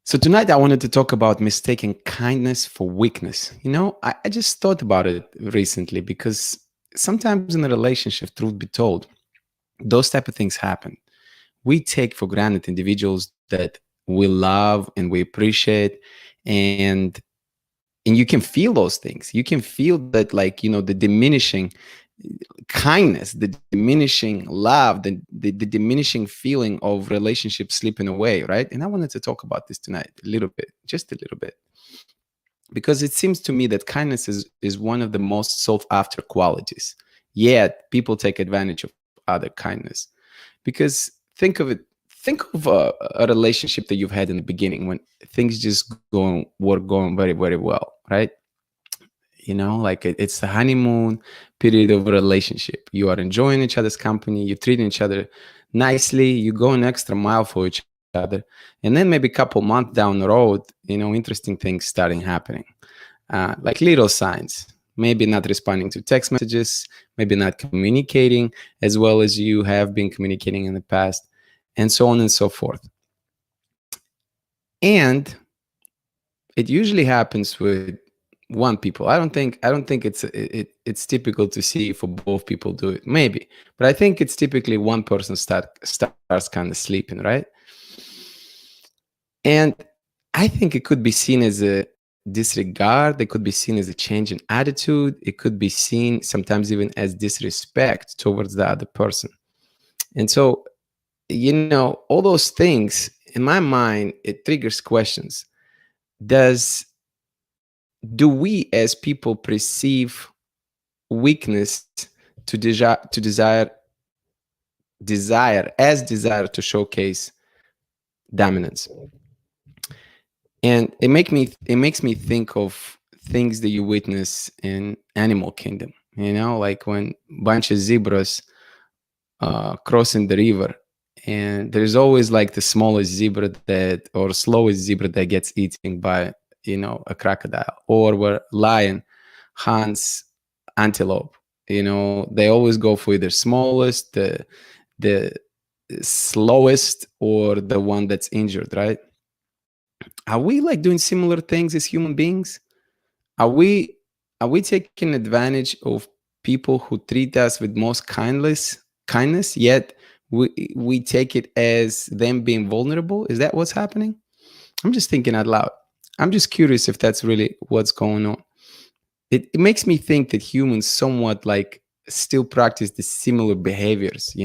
So tonight I wanted to talk about mistaking kindness for weakness. I just thought about it recently because sometimes in a relationship, truth be told, those type of things happen. We take for granted individuals that we love and we appreciate, and and you can feel those things. You can feel that, like, the diminishing kindness, the diminishing love, the diminishing feeling of relationships slipping away, right? And I wanted to talk about this tonight a little bit, just a little bit, because it seems to me that kindness is one of the most sought after qualities. Yet people take advantage of other kindness. Because think of a relationship that you've had in the beginning when things just were going very, very well, right? Like it's the honeymoon period of a relationship. You are enjoying each other's company, you're treating each other nicely, you go an extra mile for each other, and then maybe a couple months down the road, interesting things starting happening, like little signs. Maybe not responding to text messages, maybe not communicating as well as you have been communicating in the past, and so on and so forth. And it usually happens with one people. I don't think it's typical to see for both people do it. Maybe, but I think it's typically one person starts kind of sleeping, right? And I think it could be seen as a disregard. It could be seen as a change in attitude. It could be seen sometimes even as disrespect towards the other person. And so, all those things in my mind, it triggers questions. Does do we as people perceive weakness to desire to showcase dominance? And it makes me think of things that you witness in animal kingdom, like when bunch of zebras crossing the river, and there's always like the smallest zebra that or slowest zebra that gets eaten by a crocodile, or where lion hunts antelope. They always go for either smallest, the slowest, or the one that's injured, right? Are we like doing similar things as human beings? Are we are we taking advantage of people who treat us with most kindness, yet we take it as them being vulnerable? Is that what's happening? I'm just thinking out loud. I'm just curious if that's really what's going on. It makes me think that humans somewhat like still practice the similar behaviors,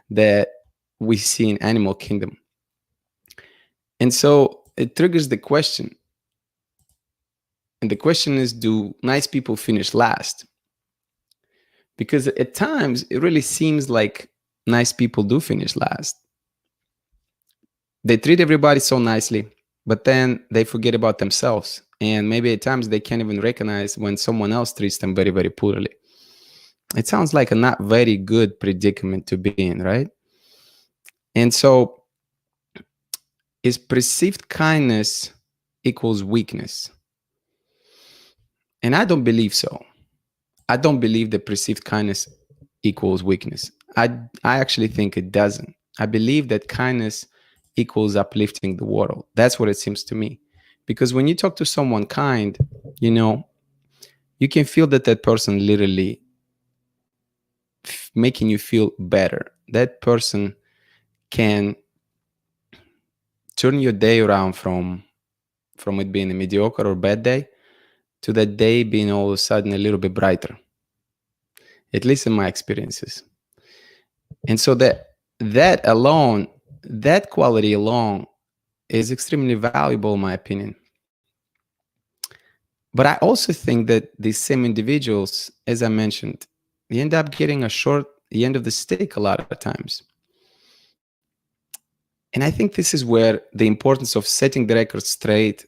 that we see in animal kingdom. And so it triggers the question. And the question is, do nice people finish last? Because at times it really seems like nice people do finish last. They treat everybody so nicely, but then they forget about themselves. And maybe at times they can't even recognize when someone else treats them very, very poorly. It sounds like a not very good predicament to be in, right? And so, is perceived kindness equals weakness? And I don't believe so. I don't believe that perceived kindness equals weakness. I actually think it doesn't. I believe that kindness equals uplifting the world. That's what it seems to me. Because when you talk to someone kind, you can feel that that person literally making you feel better. That person can turn your day around from it being a mediocre or bad day to that day being all of a sudden a little bit brighter, at least in my experiences. And so that quality alone is extremely valuable in my opinion. But I also think that these same individuals, as I mentioned, they end up getting the end of the stick a lot of times. And I think this is where the importance of setting the record straight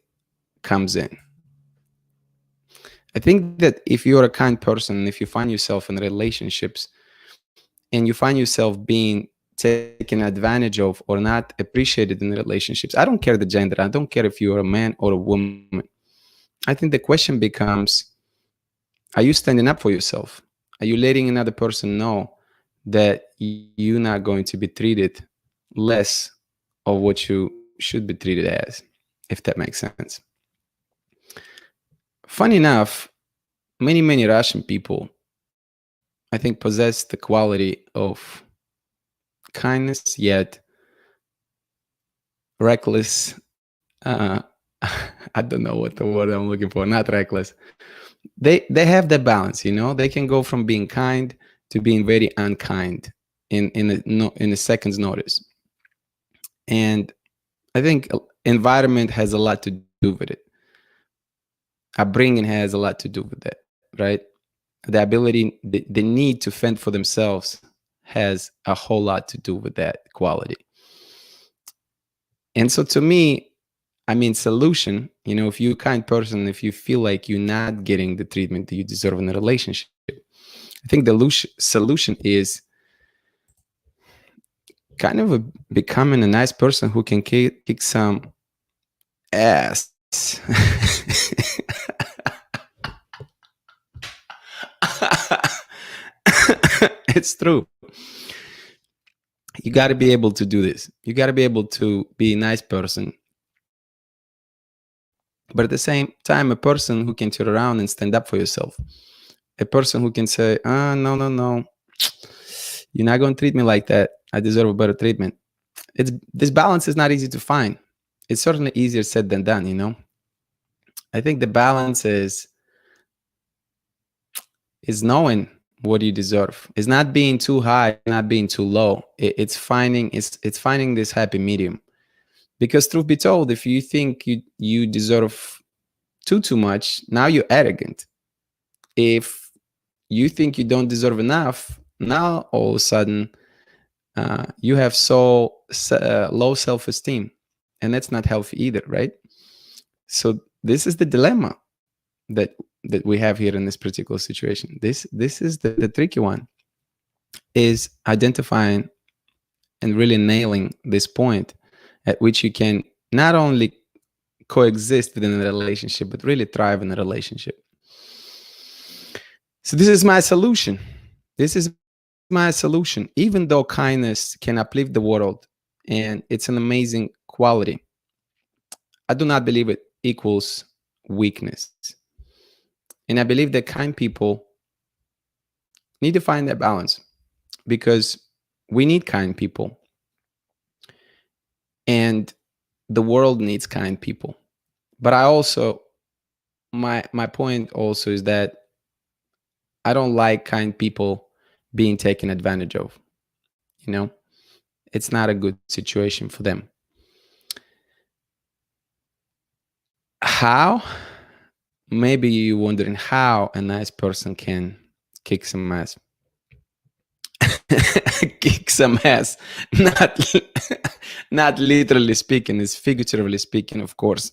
comes in. I think that if you're a kind person, if you find yourself in relationships and you find yourself being taken advantage of or not appreciated in relationships, I don't care the gender. I don't care if you're a man or a woman. I think the question becomes, are you standing up for yourself? Are you letting another person know that you're not going to be treated less of what you should be treated as? if that makes sense. Funny enough, many Russian people, I think, possess the quality of kindness, yet reckless. Uh, I don't know what the word I'm looking for. Not reckless. They have that balance, you know. They can go from being kind to being very unkind in a second's notice. And I think environment has a lot to do with it. Upbringing has a lot to do with that, right? The ability, the need to fend for themselves has a whole lot to do with that quality. And so to me, I mean, solution, you know, if you're a kind person, if you feel like you're not getting the treatment that you deserve in a relationship, I think the solution is kind of becoming a nice person who can kick some ass. It's true. You got to be able to do this. You got to be able to be a nice person, but at the same time, a person who can turn around and stand up for yourself. A person who can say, no, you're not going to treat me like that. I deserve a better treatment. This balance is not easy to find. It's certainly easier said than done, you know. I think the balance is knowing what you deserve. It's not being too high, not being too low. It's finding this happy medium. Because truth be told, if you think you deserve too much, now you're arrogant. If you think you don't deserve enough, now all of a sudden you have so low self-esteem, and that's not healthy either, right? So this is the dilemma that we have here in this particular situation. This is the tricky one, is identifying and really nailing this point at which you can not only coexist within a relationship, but really thrive in a relationship. So this is my solution. This is my solution. Even though kindness can uplift the world and it's an amazing quality, I do not believe it equals weakness. And I believe that kind people need to find that balance, because we need kind people. And the world needs kind people. But I also, my point also is that I don't like kind people being taken advantage of. You know, it's not a good situation for them. How? Maybe you're wondering how a nice person can kick some ass. Kick some ass. Not literally speaking, it's figuratively speaking, of course.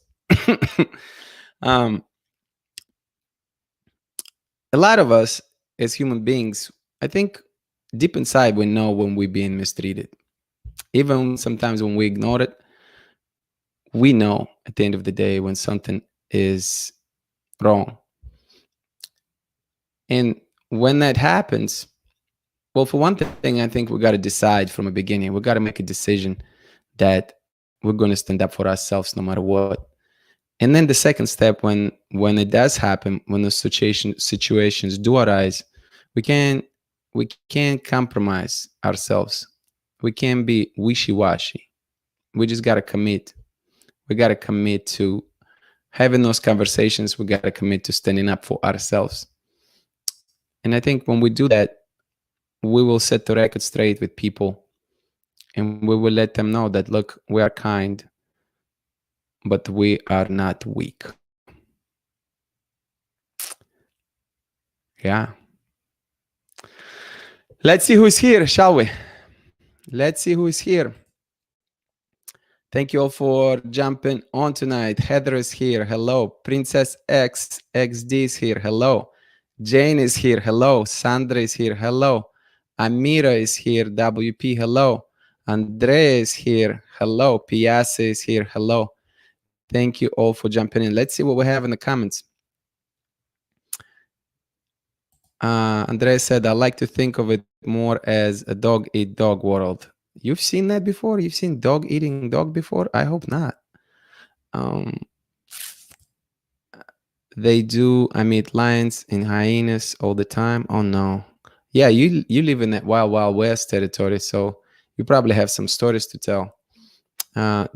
A lot of us as human beings, I think deep inside we know when we're being mistreated. Even sometimes when we ignore it, we know at the end of the day when something is wrong. And when that happens, well, for one thing, I think we got to decide from the beginning. We got to make a decision that we're going to stand up for ourselves no matter what. And then the second step, when it does happen, when those situations do arise, we can't compromise ourselves. We can't be wishy-washy. We just got to commit. We got to commit to having those conversations. We got to commit to standing up for ourselves. And I think when we do that, we will set the record straight with people, and we will let them know that, look, we are kind, but we are not weak. Yeah. Let's see who's here, shall we? Let's see who is here. Thank you all for jumping on tonight. Heather is here. Hello. Princess X XD is here. Hello. Jane is here. Hello. Sandra is here. Hello. Amira is here. WP. Hello. Andrea is here. Hello. Piazza is here. Hello. Thank you all for jumping in. Let's see what we have in the comments. Andrea said, I like to think of it more as a dog eat dog world. You've seen that before? You've seen dog eating dog before? I hope not. Um, they do. I meet lions and hyenas all the time. Oh no. Yeah, you live in that wild wild west territory, so you probably have some stories to tell.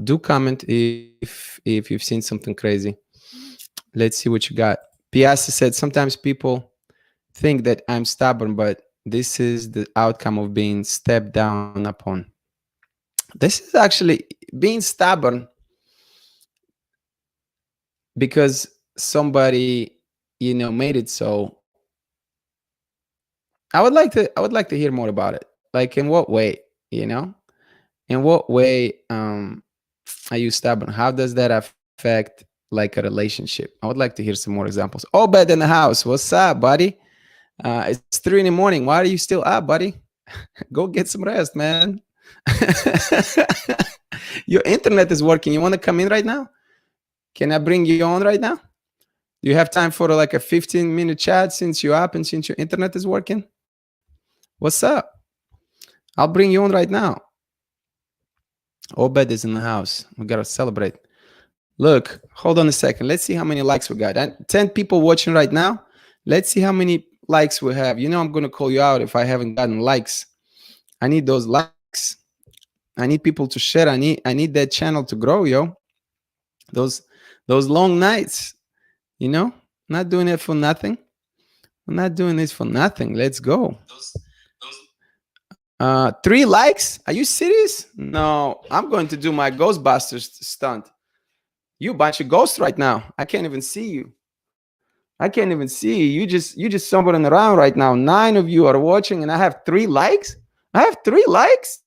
Do comment if you've seen something crazy. Let's see what you got. Piazza said sometimes people think that I'm stubborn, but this is the outcome of being stepped down upon. This is actually being stubborn because somebody made it so. I would like to hear more about it. Like in what way, you know? In what way are you stubborn? How does that affect like a relationship? I would like to hear some more examples. Obed in the house. What's up, buddy? It's 3 in the morning. Why are you still up, buddy? Go get some rest, man. Your internet is working. You want to come in right now? Can I bring you on right now? Do you have time for like a 15-minute chat since you're up and since your internet is working? What's up? I'll bring you on right now. Obed is in the house. We got to celebrate. Look, hold on a second. Let's see how many likes we got. 10 people watching right now. Let's see how many likes we have. I'm going to call you out if I haven't gotten likes. I need those likes. I need people to share. I need that channel to grow, yo. Those long nights, not doing it for nothing. I'm not doing this for nothing. Let's go. 3 likes? Are you serious? No, I'm going to do my Ghostbusters stunt. You a bunch of ghosts right now. I can't even see you. I can't even see you. You just stumbling around right now. 9 of you are watching, and I have 3 likes. I have 3 likes.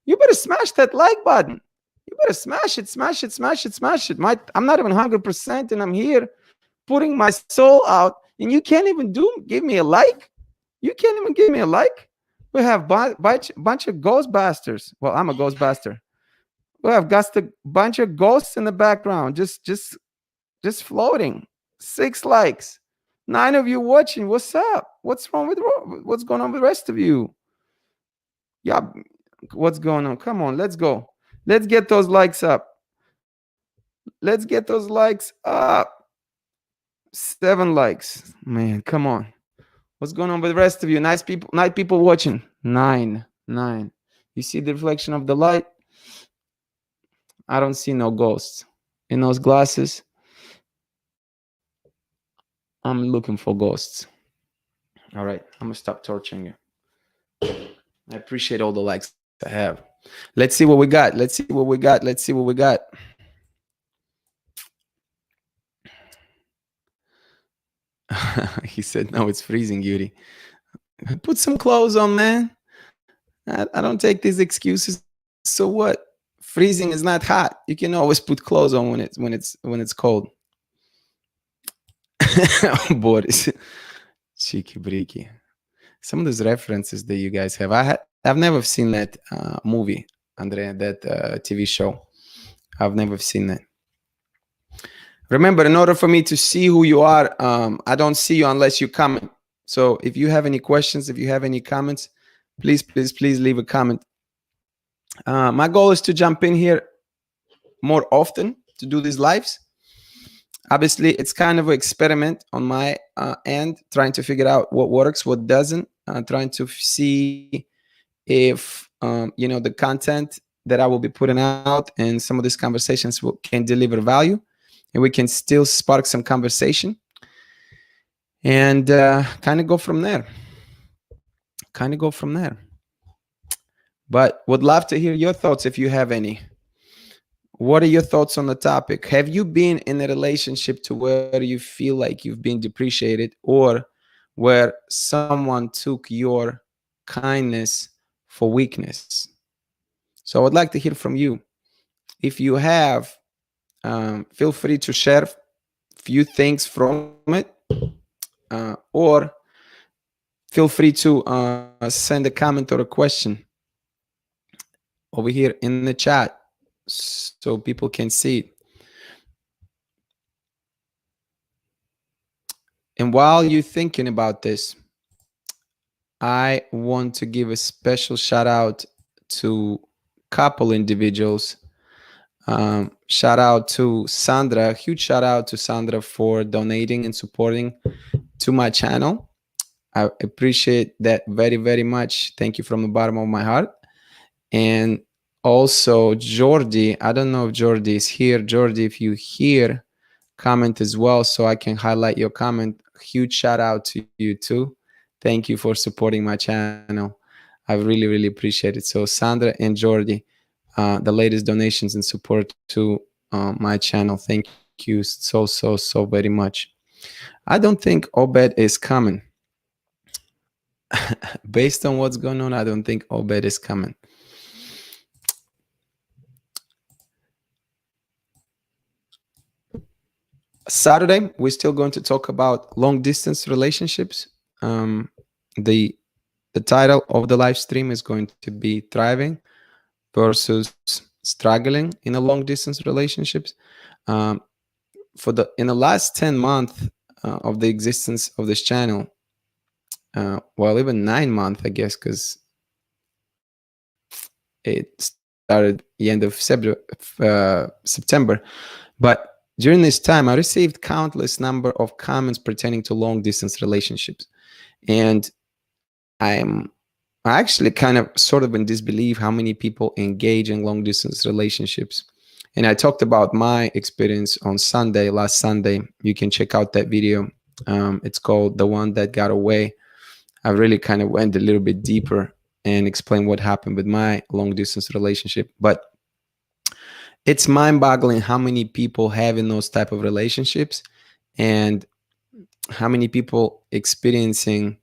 You better smash that like button. You better smash it, smash it, smash it, smash it. I'm not even 100%, and I'm here putting my soul out, and you can't even give me a like. You can't even give me a like. We have bunch of ghostbusters. Well, I'm a ghostbuster. We have got a bunch of ghosts in the background, just floating. 6 likes. 9 of you watching. What's up? What's going on with the rest of you? Yeah, what's going on? Come on, let's go. Let's get those likes up. Let's get those likes up. 7 likes. Man, come on. What's going on with the rest of you? Nice people watching. 9. You see the reflection of the light? I don't see no ghosts in those glasses. I'm looking for ghosts. All right, I'm gonna stop torturing you. I appreciate all the likes I have. Let's see what we got. Let's see what we got. He said, no, it's freezing, Yuri. Put some clothes on, man. I don't take these excuses. So what? Freezing is not hot. You can always put clothes on when it's cold. Boris. Cheeky breaky. Some of those references that you guys have. I've never seen that movie, Andrea, that TV show. I've never seen that. Remember, in order for me to see who you are, I don't see you unless you comment. So if you have any questions, if you have any comments, please leave a comment. My goal is to jump in here more often to do these lives. Obviously, it's kind of an experiment on my end, trying to figure out what works, what doesn't, trying to see if the content that I will be putting out and some of these conversations can deliver value, and we can still spark some conversation, and kind of go from there. But would love to hear your thoughts if you have any. What are your thoughts on the topic? Have you been in a relationship to where you feel like you've been depreciated, or where someone took your kindness for weakness? So I would like to hear from you. If you have, feel free to share a few things from it, or feel free to send a comment or a question over here in the chat so people can see it. And while you're thinking about this, I want to give a special shout out to a couple individuals Shout out to Sandra. Huge shout out to Sandra for donating and supporting to my channel. I appreciate that very, very much. Thank you from the bottom of my heart. And also Jordi, I don't know if Jordi is here. Jordi, if you hear, comment as well so I can highlight your comment. Huge shout out to you too. Thank you for supporting my channel. I really, really appreciate it. So Sandra and Jordi, the latest donations and support to my channel. Thank you so very much. I don't think Obed is coming. Based on what's going on, I don't think Obed is coming. Saturday, we're still going to talk about long distance relationships. The title of the live stream is going to be Thriving versus Struggling in a long distance relationships. In the last 10 months of the existence of this channel, well, even 9 months, I guess, because it started the end of September. But during this time, I received countless number of comments pertaining to long distance relationships. And I actually kind of sort of in disbelief how many people engage in long distance relationships. And I talked about my experience on last Sunday. You can check out that video. It's called The One That Got Away. I really kind of went a little bit deeper and explained what happened with my long distance relationship. But it's mind-boggling how many people have in those type of relationships and how many people experiencing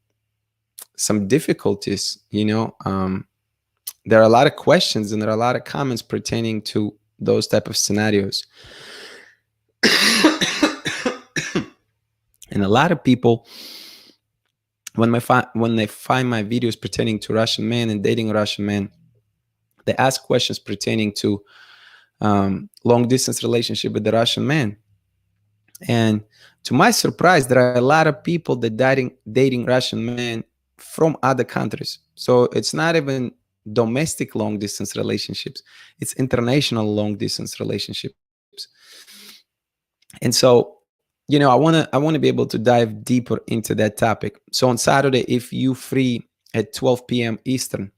some difficulties. There are a lot of questions and there are a lot of comments pertaining to those type of scenarios. And a lot of people, when they find my videos pertaining to Russian men and dating Russian men, they ask questions pertaining to long distance relationship with the Russian man. And to my surprise, there are a lot of people that dating Russian men from other countries. So it's not even domestic long distance relationships, it's international long distance relationships. And so, I want to be able to dive deeper into that topic. So on Saturday, if you free at 12 p.m. Eastern,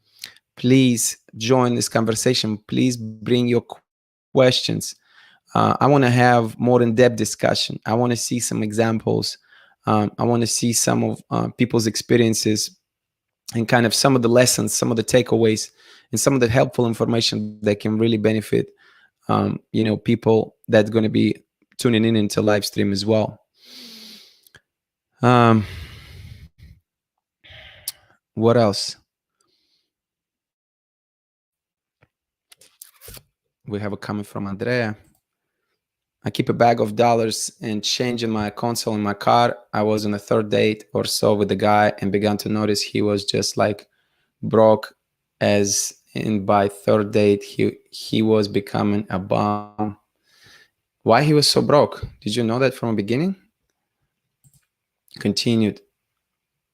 please join this conversation. Please bring your questions. I want to have more in-depth discussion. I want to see some examples. I want to see some of people's experiences and kind of some of the lessons, some of the takeaways, and some of the helpful information that can really benefit, people that's going to be tuning in into live stream as well. What else? We have a comment from Andrea. I keep a bag of dollars and change in my console in my car. I was on a third date or so with the guy and began to notice he was just like broke, as in by third date he was becoming a bum. Why he was so broke? Did you know that from the beginning? Continued.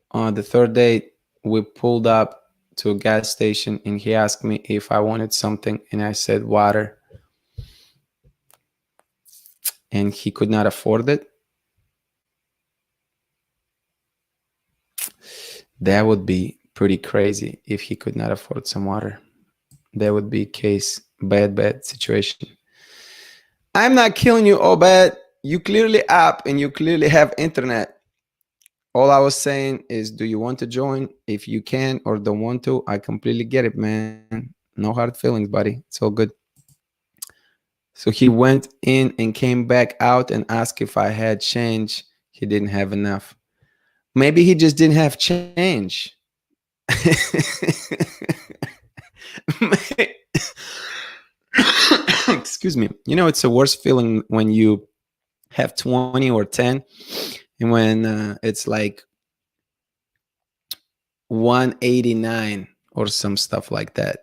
On the third date, we pulled up to a gas station and he asked me if I wanted something and I said water. And he could not afford it. That would be pretty crazy if he could not afford some water. That would be bad situation. I'm not killing you, Obed. You clearly up and you clearly have internet. All I was saying is, do you want to join? If you can or don't want to, I completely get it, man. No hard feelings, buddy. It's all good. So he went in and came back out and asked if I had change. He didn't have enough. Maybe he just didn't have change. Excuse me. It's a worse feeling when you have 20 or 10 and when it's like 189 or some stuff like that.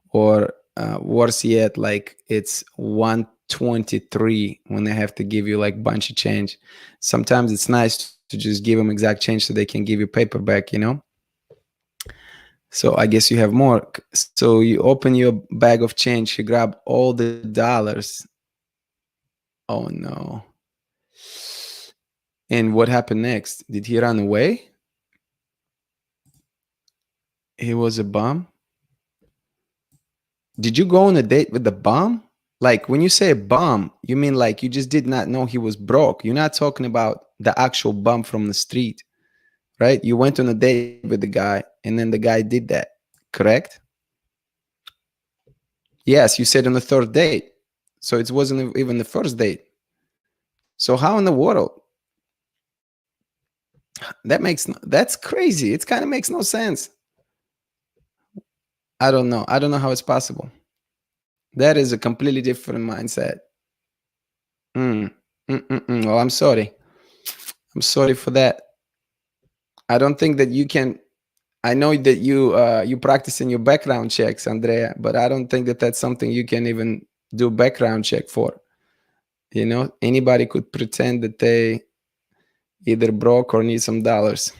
Or worse yet, like it's 123 when they have to give you like bunch of change. Sometimes it's nice to just give them exact change so they can give you paper back, So I guess you have more. So you open your bag of change, you grab all the dollars. Oh no. And what happened next? Did he run away? He was a bum? Did you go on a date with the bum? Like when you say bum, you mean like you just did not know he was broke. You're not talking about the actual bum from the street, right? You went on a date with the guy and then the guy did that, correct? Yes, you said on the third date. So it wasn't even the first date. So how in the world? That's crazy. It kind of makes no sense. I don't know. I don't know how it's possible. That is a completely different mindset. Mm. Oh, I'm sorry. I'm sorry for that. I don't think that you can. I know that you practice in your background checks, Andrea, but I don't think that that's something you can even do background check for. You know, anybody could pretend that they either broke or need some dollars.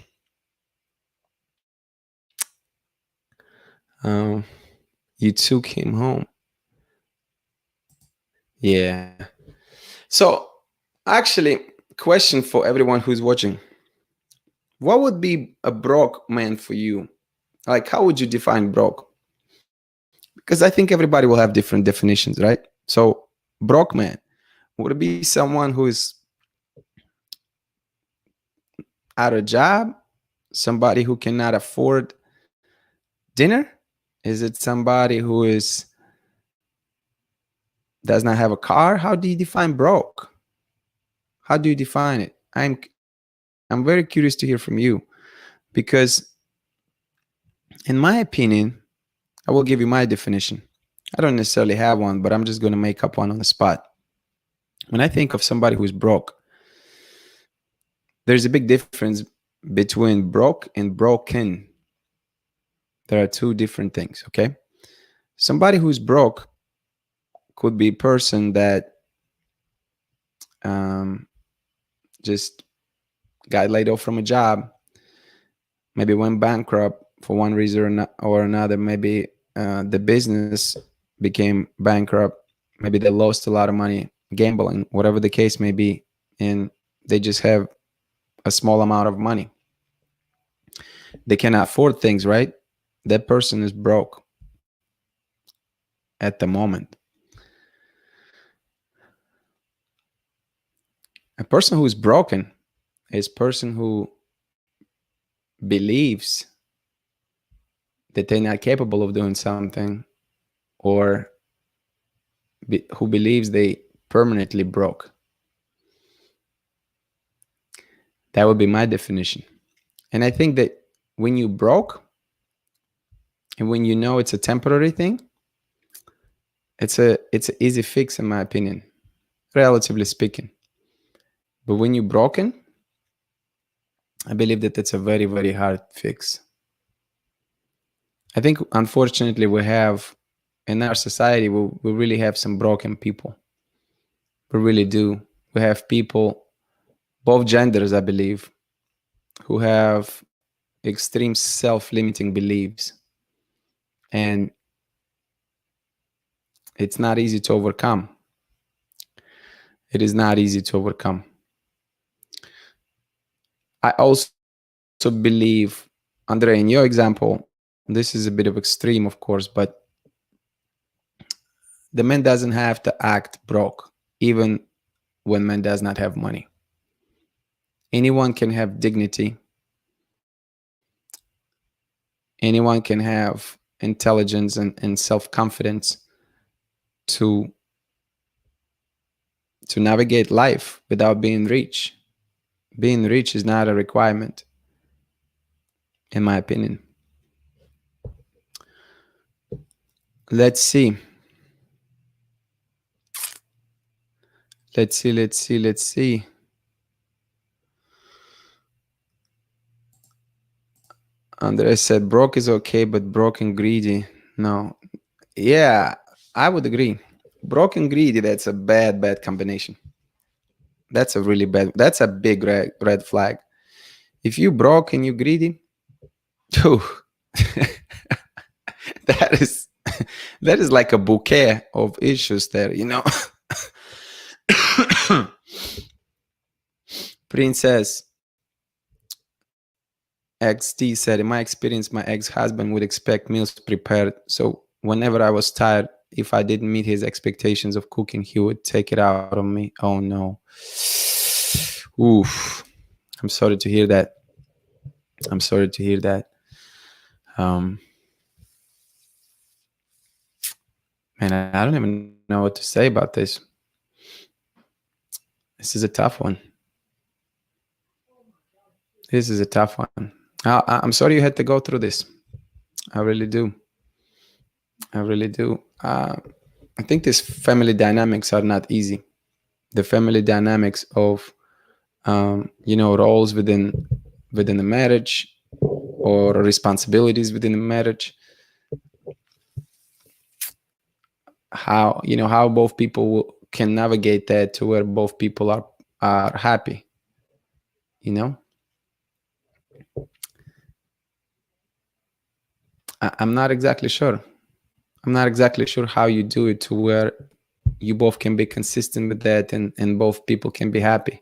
Um, you took him home. Yeah. So, actually, question for everyone who's watching: what would be a broke man for you? Like, how would you define broke? Because I think everybody will have different definitions, right? So, broke man would it be someone who is out of job, somebody who cannot afford dinner? Is it somebody who is does not have a car? How do you define broke? How do you define it? I'm very curious to hear from you because in my opinion, I will give you my definition. I don't necessarily have one, but I'm just going to make up one on the spot. When I think of somebody who's broke, there's a big difference between broke and broken. There are two different things, okay? Somebody who's broke could be a person that um, just got laid off from a job, maybe went bankrupt for one reason or another. Maybe the business became bankrupt. Maybe they lost a lot of money gambling, whatever the case may be, and they just have a small amount of money. They cannot afford things, right? That person is broke at the moment. A person who is broken is a person who believes that they're not capable of doing something, or who believes they permanently broke. That would be my definition. And I think that when you broke and when you know it's a temporary thing, it's an easy fix in my opinion, relatively speaking. But when you're broken, I believe that it's a very, very hard fix. I think unfortunately we have in our society we really have some broken people. We really do. We have people, both genders, I believe, who have extreme self-limiting beliefs, and it's not easy to overcome. It is not easy to overcome. I also believe, Andre, in your example, this is a bit of extreme, of course, but the man doesn't have to act broke, even when man does not have money. Anyone can have dignity. Anyone can have intelligence and self-confidence to navigate life without being rich. Being rich is not a requirement, in my opinion. Let's see. Let's see. Andre said broke is okay, but broke and greedy, no. Yeah, I would agree. Broke and greedy, that's a bad combination. That's a really bad, that's a big red flag. If you broke and you greedy, that is that is like a bouquet of issues there, you know. Princess XT said, in my experience, my ex-husband would expect meals prepared. So whenever I was tired, if I didn't meet his expectations of cooking, he would take it out on me. Oh no. Oof. I'm sorry to hear that. I'm sorry to hear that. Man, I don't even know what to say about this. This is a tough one. This is a tough one. I'm sorry you had to go through this. I really do. I really do. I think these family dynamics are not easy. The family dynamics of, roles within the marriage, or responsibilities within the marriage. How both people can navigate that to where both people are happy. I'm not exactly sure. I'm not exactly sure how you do it to where you both can be consistent with that, and both people can be happy.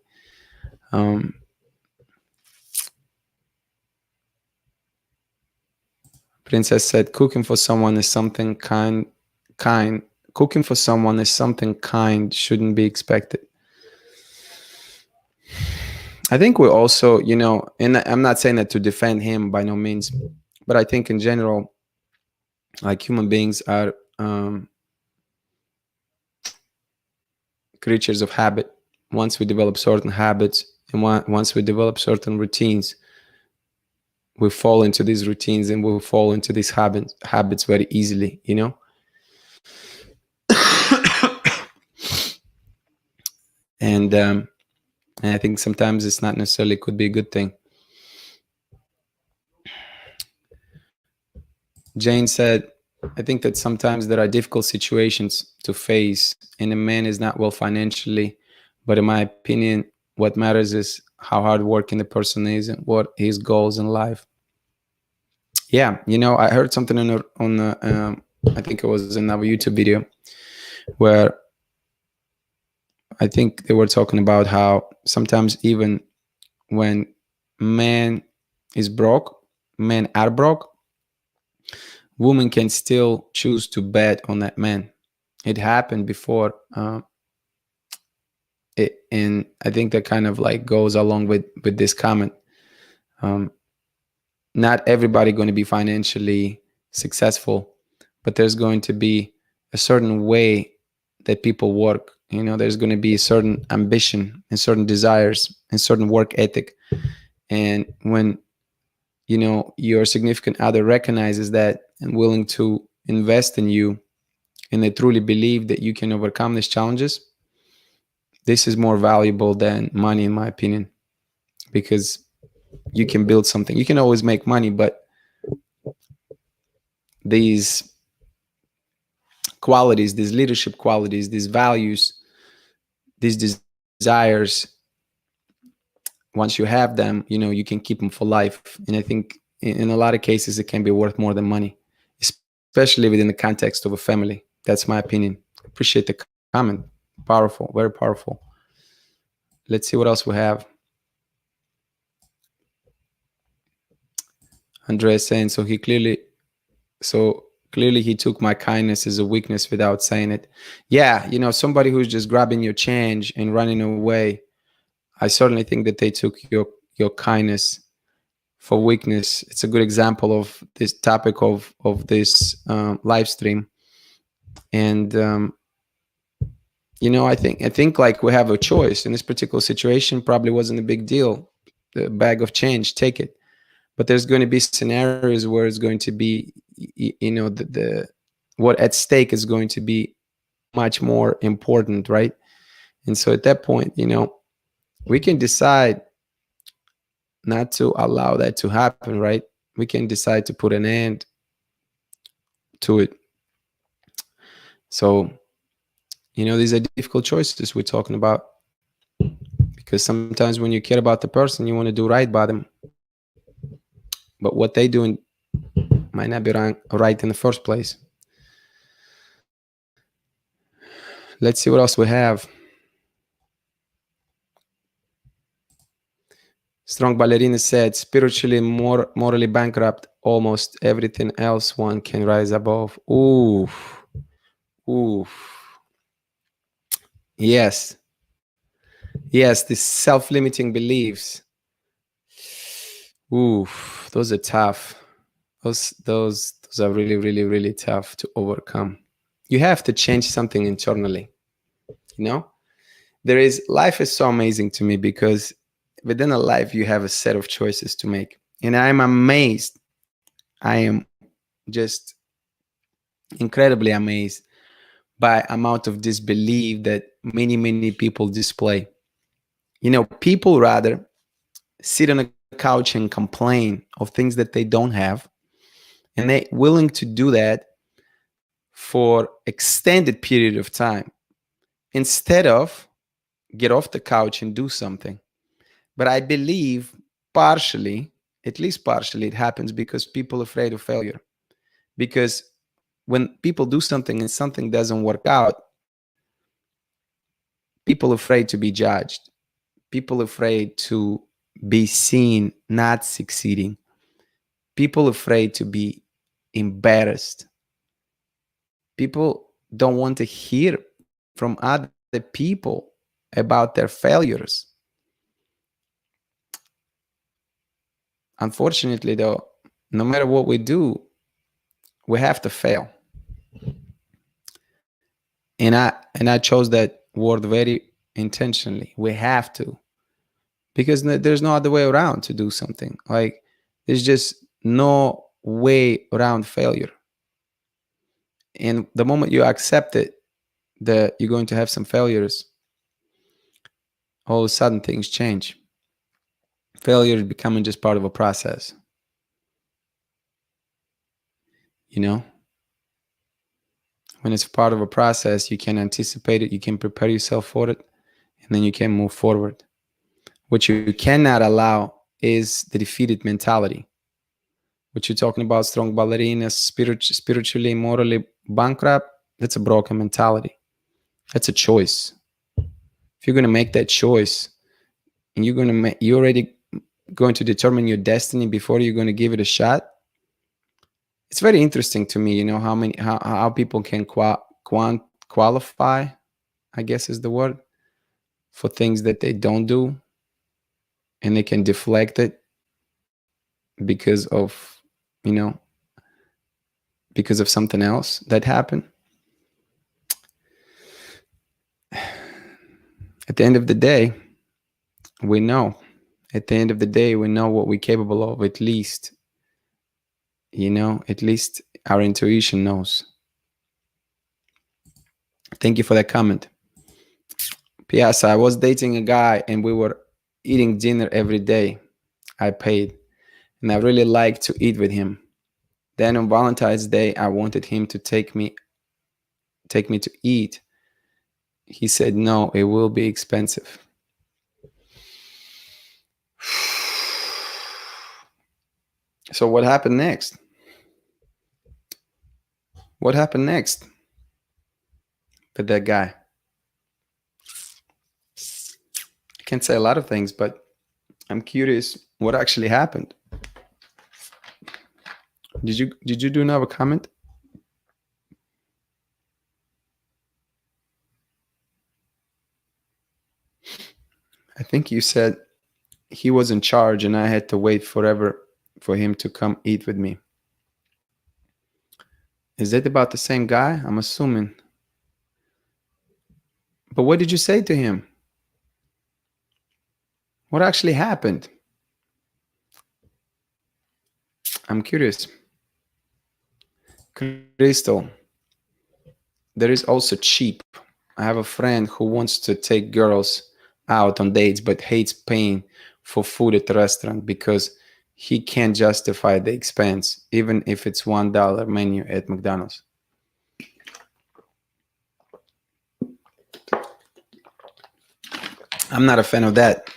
Princess said, cooking for someone is something kind. Cooking for someone is something kind, shouldn't be expected. I think we also, and I'm not saying that to defend him by no means, but I think in general, like, human beings are creatures of habit. Once we develop certain habits, and once we develop certain routines, we fall into these routines, and we fall into these habits very easily, and I think sometimes it's not necessarily could be a good thing. Jane said, I think that sometimes there are difficult situations to face, and a man is not well financially, but in my opinion, what matters is how hardworking the person is and what his goals in life. Yeah, I heard something on I think it was in our YouTube video, where I think they were talking about how sometimes even when men are broke, women can still choose to bet on that man. It happened before, and I think that kind of like goes along with this comment. Not everybody going to be financially successful, but there's going to be a certain way that people work. There's going to be a certain ambition and certain desires and certain work ethic. And when, your significant other recognizes that and willing to invest in you, and they truly believe that you can overcome these challenges, this is more valuable than money, in my opinion, because you can build something. You can always make money, but these qualities, these leadership qualities, these values, these desires, once you have them, you can keep them for life. And I think in a lot of cases, it can be worth more than money, especially within the context of a family. That's my opinion. Appreciate the comment. Powerful, very powerful. Let's see what else we have. Andreas saying, so clearly he took my kindness as a weakness without saying it. Yeah, somebody who's just grabbing your change and running away, I certainly think that they took your kindness for weakness. It's a good example of this topic of this live stream. And I think like we have a choice in this particular situation. Probably wasn't a big deal. The bag of change, take it. But there's going to be scenarios where it's going to be, the what at stake is going to be much more important, right? And so at that point, we can decide not to allow that to happen, right? We can decide to put an end to it. So, these are difficult choices we're talking about, because sometimes when you care about the person, you want to do right by them. But what they do might not be right in the first place. Let's see what else we have. Strong Ballerina said, spiritually, morally bankrupt, almost everything else one can rise above. Ooh. Ooh. Yes. Yes, these self-limiting beliefs. Ooh, those are tough. Those are really, really, really tough to overcome. You have to change something internally. You know? Life is so amazing to me because within a life you have a set of choices to make. And I'm amazed. I am just incredibly amazed by amount of disbelief that many people display. You know, people rather sit on a couch and complain of things that they don't have, and they're willing to do that for extended period of time instead of get off the couch and do something. But I believe partially, at least partially, it happens because people are afraid of failure. Because when people do something and something doesn't work out, people are afraid to be judged. People are afraid to be seen not succeeding. People are afraid to be embarrassed. People don't want to hear from other people about their failures. Unfortunately, though, no matter what we do, we have to fail. And I chose that word very intentionally. We have to, because there's no other way around to do something. Like, there's just no way around failure. And the moment you accept it, that you're going to have some failures, all of a sudden things change. Failure is becoming just part of a process. You know, when it's part of a process, you can anticipate it, you can prepare yourself for it, and then you can move forward. What you cannot allow is the defeated mentality. What you're talking about, strong ballerina, spiritually, morally bankrupt, that's a broken mentality. That's a choice. If you're going to make that choice, and you're already going to determine your destiny before you're going to give it a shot. It's very interesting to me, you know, how people can qualify, I guess is the word, for things that they don't do, and they can deflect it because of, you know, because of something else that happened. At the end of the day, we know. At the end of the day, we know what we're capable of, at least. You know, at least our intuition knows. Thank you for that comment. P.S. I was dating a guy and we were eating dinner every day. I paid, and I really liked to eat with him. Then on Valentine's Day, I wanted him to take me to eat. He said, no, it will be expensive. So what happened next? What happened next with that guy? I can't say a lot of things, but I'm curious what actually happened. Did you do another comment? I think you said he was in charge and I had to wait forever for him to come eat with me. Is that about the same guy? I'm assuming. But what did you say to him? What actually happened? I'm curious. Crystal, there is also cheap. I have a friend who wants to take girls out on dates but hates paying for food at the restaurant because he can't justify the expense, even if it's $1 menu at McDonald's. I'm not a fan of that.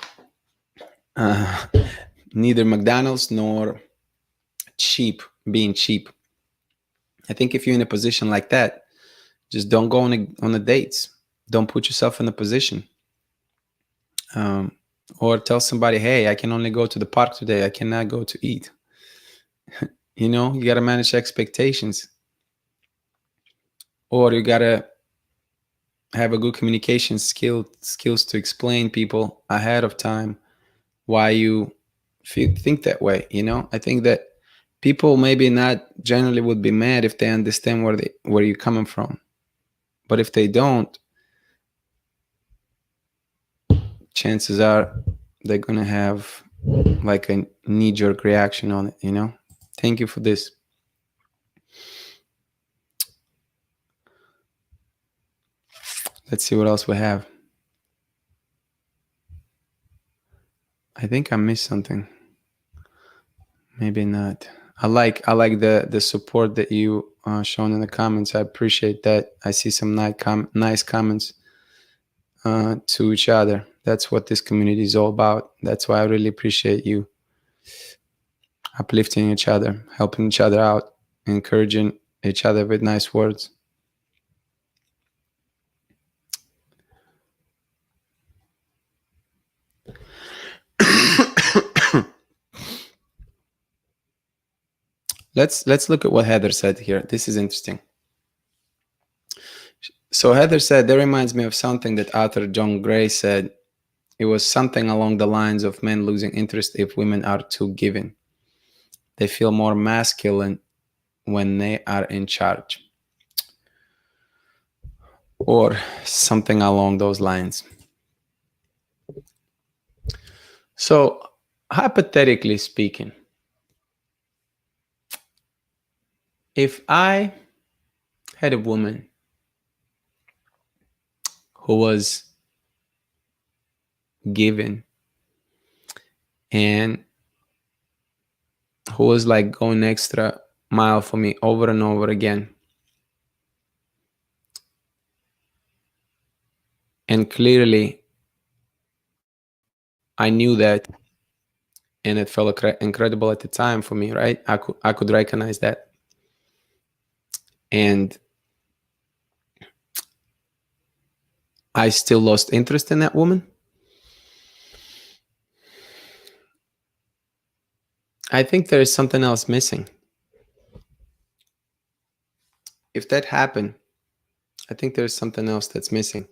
Neither McDonald's nor cheap, being cheap. I think if you're in a position like that, just don't go on the dates. Don't put yourself in a position. Or tell somebody, hey, I can only go to the park today. I cannot go to eat. You know, you got to manage expectations. Or you got to have a good communication skills to explain people ahead of time why you think that way. You know, I think that people maybe not generally would be mad if they understand where you're coming from. But if they don't, chances are they're going to have like a knee-jerk reaction on it, you know? Thank you for this. Let's see what else we have. I think I missed something. Maybe not. I like the support that you shown in the comments. I appreciate that. I see some nice comments to each other. That's what this community is all about. That's why I really appreciate you uplifting each other, helping each other out, encouraging each other with nice words. Let's look at what Heather said here. This is interesting. So Heather said, that reminds me of something that author John Gray said. It was something along the lines of men losing interest if women are too giving. They feel more masculine when they are in charge. Or something along those lines. So hypothetically speaking, if I had a woman who was given and who was like going extra mile for me over and over again, and clearly I knew that, and it felt incredible at the time for me, right? I could recognize that. And I still lost interest in that woman. I think there is something else missing. If that happened, I think there's something else that's missing.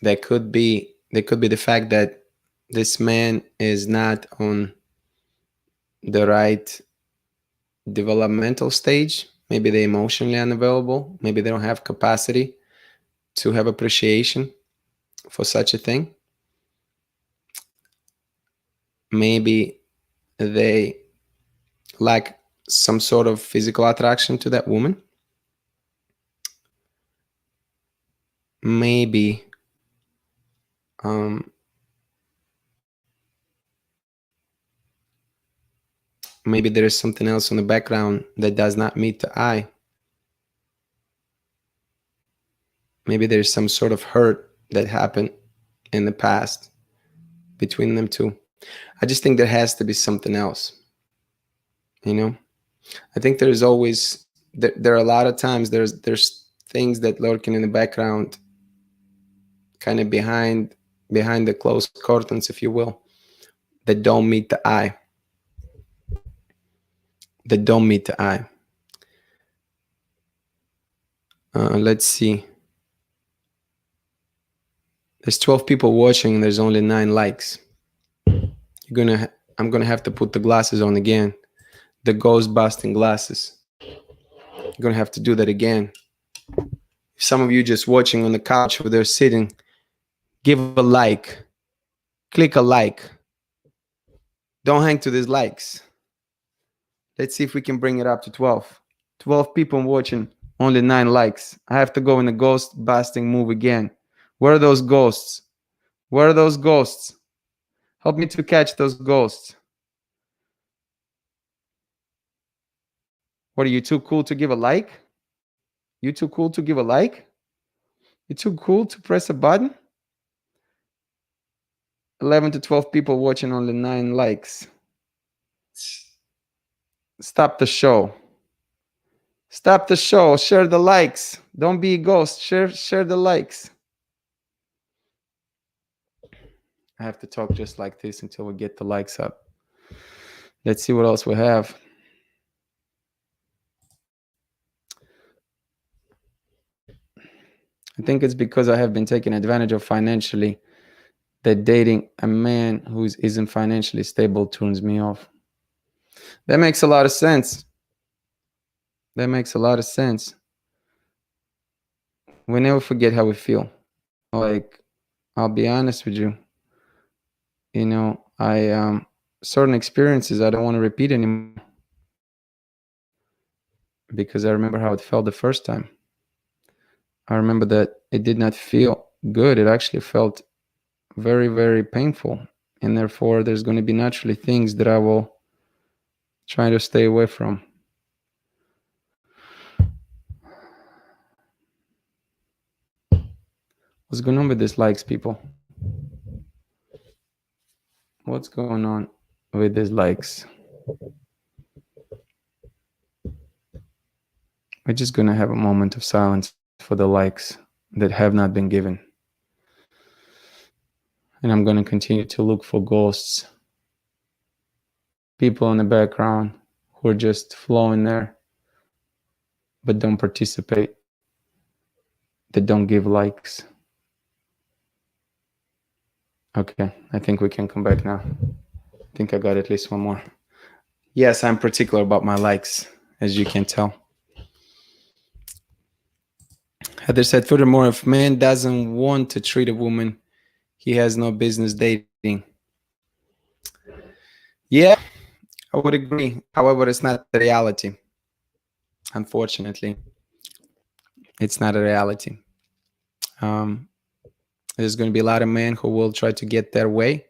That could be the fact that this man is not on the right developmental stage. Maybe they're emotionally unavailable. Maybe they don't have capacity to have appreciation for such a thing. Maybe they lack some sort of physical attraction to that woman. Maybe maybe there is something else in the background that does not meet the eye. Maybe there's some sort of hurt that happened in the past between them two. I just think there has to be something else. You know, I think there's always there are a lot of times there's things that lurking in the background, kind of behind the closed curtains, if you will, that don't meet the eye. That don't meet the eye. Let's see. There's 12 people watching and there's only 9 likes. I'm gonna have to put the glasses on again. The ghost busting glasses. You're gonna have to do that again. Some of you just watching on the couch where they're sitting, give a like. Click a like. Don't hang to these likes. Let's see if we can bring it up to 12. 12 people watching, only 9 likes. I have to go in the ghost busting move again. Where are those ghosts? Where are those ghosts? Help me to catch those ghosts. What, are you too cool to give a like? You too cool to give a like? You too cool to press a button? 11 to 12 people watching, only 9 likes. Stop the show. Stop the show. Share the likes. Don't be a ghost. Share the likes. I have to talk just like this until we get the likes up. Let's see what else we have. I think it's because I have been taken advantage of financially that dating a man who isn't financially stable turns me off. That makes a lot of sense. That makes a lot of sense. We never forget how we feel. Like, I'll be honest with you. You know, certain experiences I don't want to repeat anymore because I remember how it felt the first time. I remember that it did not feel good. It actually felt very, very painful. And therefore, there's going to be naturally things that I will try to stay away from. What's going on with these likes, people? What's going on with these likes? We're just going to have a moment of silence for the likes that have not been given. And I'm going to continue to look for ghosts, people in the background who are just flowing there but don't participate, that don't give likes. Okay, I think we can come back now. I think I got at least one more. Yes, I'm particular about my likes, as you can tell. Heather said, furthermore, if a man doesn't want to treat a woman, he has no business dating. Yeah, I would agree. However, it's not the reality. Unfortunately, it's not a reality. There's going to be a lot of men who will try to get their way,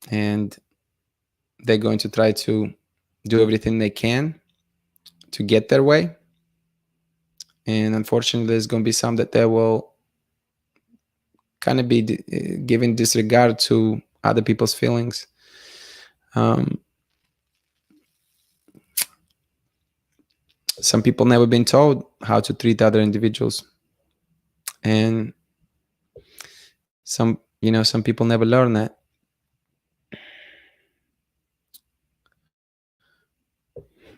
and they're going to try to do everything they can to get their way. And unfortunately, there's going to be some that they will kind of be giving disregard to other people's feelings. Some people never been told how to treat other individuals, and some people never learn that.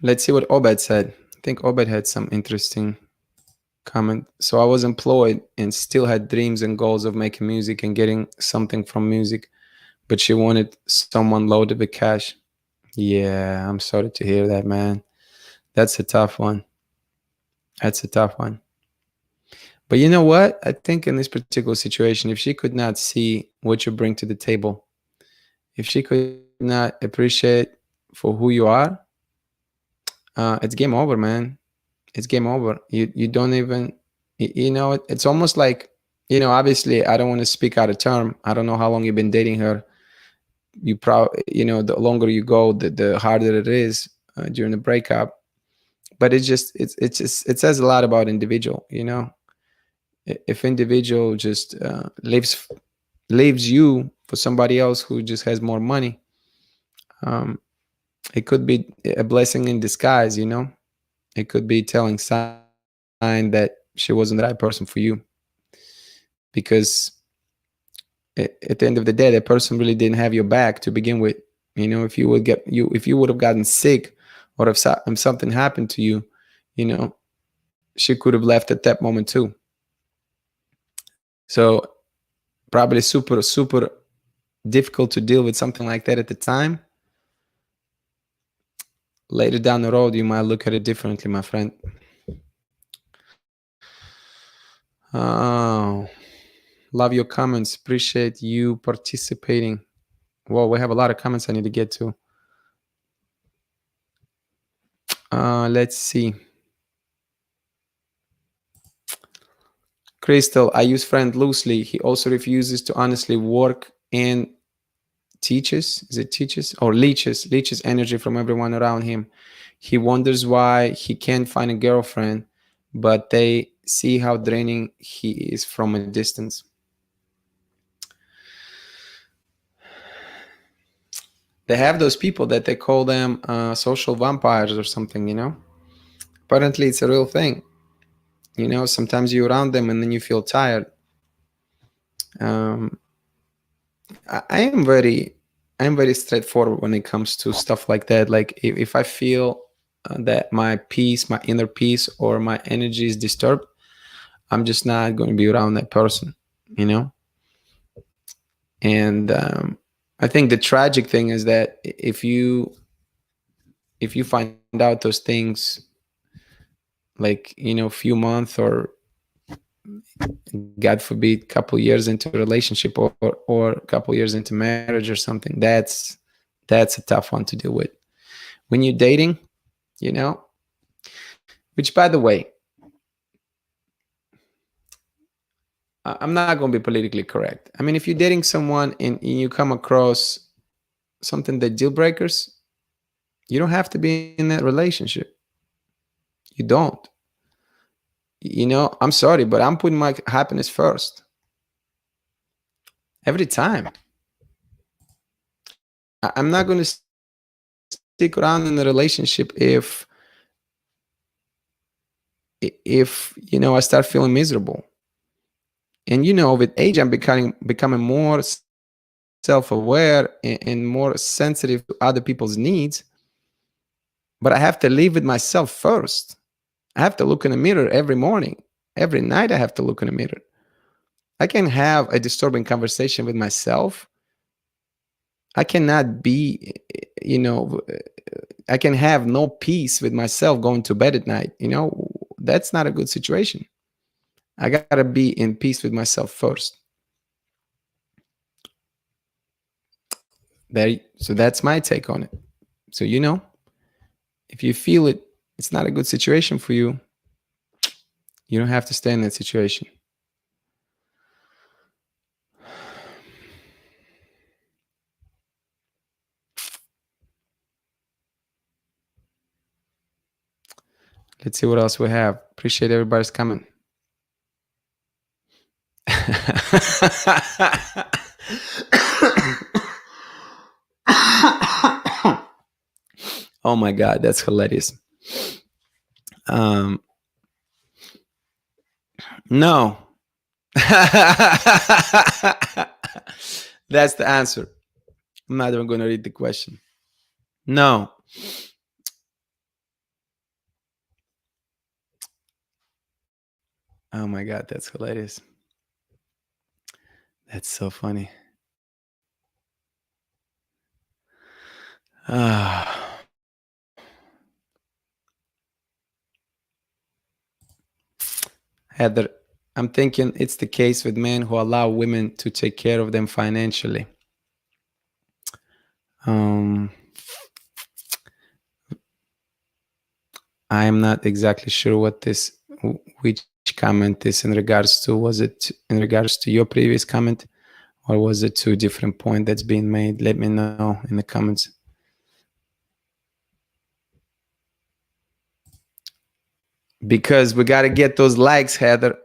Let's see what Obed said. I think Obed had some interesting comment. So I was employed and still had dreams and goals of making music and getting something from music, but she wanted someone loaded with cash. Yeah, I'm sorry to hear that, man. That's a tough one. That's a tough one. But you know what? I think in this particular situation, if she could not see what you bring to the table, if she could not appreciate for who you are, it's game over, man. It's game over. You don't even, it's almost like, obviously I don't want to speak out of term. I don't know how long you've been dating her. You probably, the longer you go, the harder it is during the breakup. But it says a lot about individual, if individual just leaves you for somebody else who just has more money, it could be a blessing in disguise. It could be telling sign that she wasn't the right person for you, because at the end of the day, that person really didn't have your back to begin with. If you would have gotten sick, or if something happened to you, she could have left at that moment too. So probably super, super difficult to deal with something like that at the time. Later down the road, you might look at it differently, my friend. Oh, love your comments. Appreciate you participating. Well, we have a lot of comments I need to get to. Let's see. Crystal, I use friend loosely. He also refuses to honestly work and leeches energy from everyone around him. He wonders why he can't find a girlfriend, but they see how draining he is from a distance. They have those people that they call them social vampires or something, Apparently, it's a real thing. Sometimes you're around them and then you feel tired. Um, I am very straightforward when it comes to stuff like that. Like if I feel that my peace, my inner peace, or my energy is disturbed, I'm just not going to be around that person, you know. And I think the tragic thing is that if you find out those things, like few months or God forbid couple years into a relationship, or a couple years into marriage or something, that's a tough one to deal with. When you're dating, which, by the way, I'm not going to be politically correct. I mean, if you're dating someone and you come across something that deal breakers, you don't have to be in that relationship. You don't. I'm sorry, but I'm putting my happiness first every time. I'm not going to stick around in a relationship if I start feeling miserable. And with age, I'm becoming more self-aware and more sensitive to other people's needs. But I have to live with myself first. I have to look in the mirror every morning. Every night I have to look in the mirror. I can have a disturbing conversation with myself. I cannot be, I can have no peace with myself going to bed at night. That's not a good situation. I got to be in peace with myself first. So that's my take on it. So, if you feel it's not a good situation for you, you don't have to stay in that situation. Let's see what else we have. Appreciate everybody's coming. Oh my God, that's hilarious. No. That's the answer. I'm not even going to read the question. No. Oh my God, that's hilarious. That's so funny. Heather, I'm thinking it's the case with men who allow women to take care of them financially. I'm not exactly sure which comment is in regards to. Was it in regards to your previous comment, or was it to a different point that's being made? Let me know in the comments. Because we got to get those likes, Heather,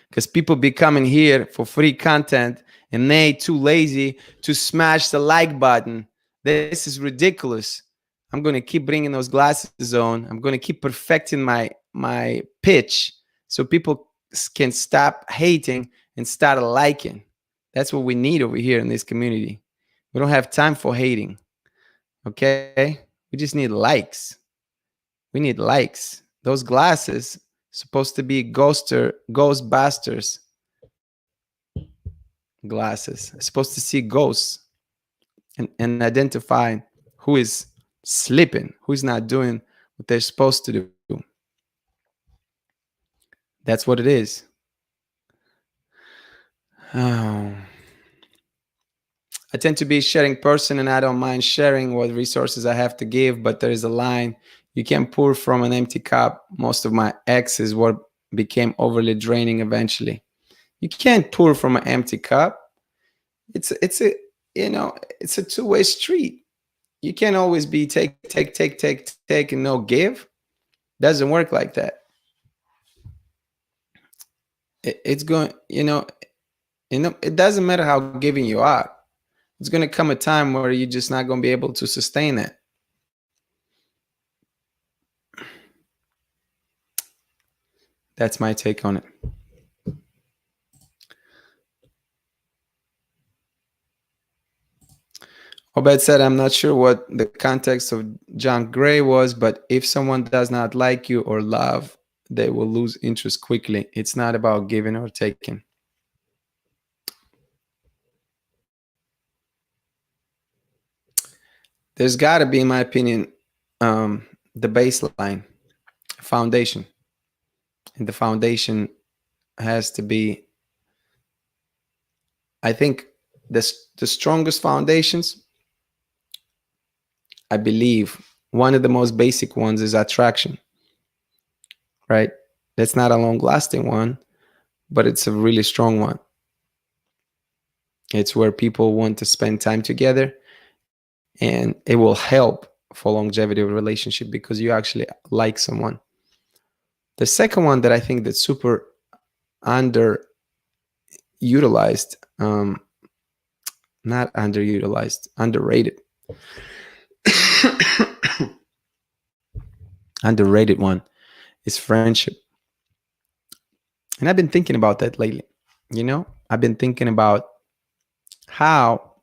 because people be coming here for free content and they too lazy to smash the like button. This is ridiculous. I'm going to keep bringing those glasses on. I'm going to keep perfecting my pitch so people can stop hating and start liking. That's what we need over here in this community. We don't have time for hating. Okay? We just need likes. We need likes. Those glasses supposed to be ghostbusters glasses. Supposed to see ghosts and identify who is sleeping, who's not doing what they're supposed to do. That's what it is. Oh. I tend to be a sharing person, and I don't mind sharing what resources I have to give, but there is a line. You can't pour from an empty cup. Most of my exes what became overly draining eventually. You can't pour from an empty cup. It's a two-way street. You can't always be take and no give. Doesn't work like that. It's going, it doesn't matter how giving you are. it's going to come a time where you're just not going to be able to sustain that. That's my take on it. Obed said, I'm not sure what the context of John Gray was, but if someone does not like you or love, they will lose interest quickly. It's not about giving or taking. There's got to be, in my opinion, the baseline, foundation. And the foundation has to be, I think, the strongest foundations, I believe, one of the most basic ones is attraction, right? That's not a long lasting one, but it's a really strong one. It's where people want to spend time together, and it will help for longevity of a relationship because you actually like someone. The second one that I think that's super underutilized, not underutilized, underrated. Underrated one is friendship. And I've been thinking about that lately. I've been thinking about how,